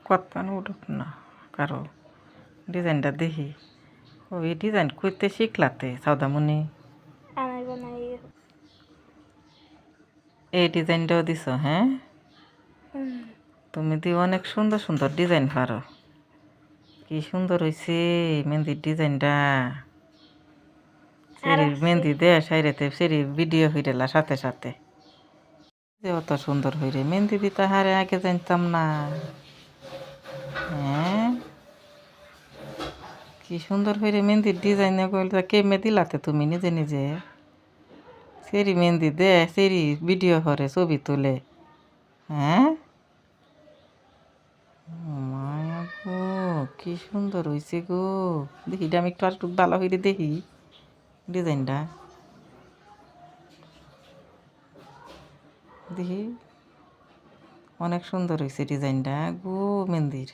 কতক্ষণ উঠুক না কারো ডিজাইনটা দেখি ওই ডিজাইন করতে শিখলাতে সৌদামণি এই ডিজাইনটাও দিছ হ্যাঁ তুমি দিয়ে অনেক সুন্দর সুন্দর ডিজাইন পারো কি সুন্দর হয়েছে মেহেন্দির ডিজাইনটা সেরির মেহেন্দি দেয় সাইরেতে সেরির ভিডিও হইরেলা সাথে সাথে যে অত সুন্দর হইরে মেহেন্দি দিতে হারে আগে জানতাম না হ্যাঁ কি সুন্দর হইরে মেহেন্দির ডিজাইন কেমে দিলাতে তুমি নিজে নিজে সেরি মেহেন্দি দে সেরি ভিডিও করে ছবি তুলে হ্যাঁ মায়া গো কি সুন্দর হয়েছে গো দেখি আমি একটু আর ভালো হইরে দেখি ডিজাইনটা দেখি অনেক সুন্দর হয়েছে ডিজাইনটা গো মেহেন্দির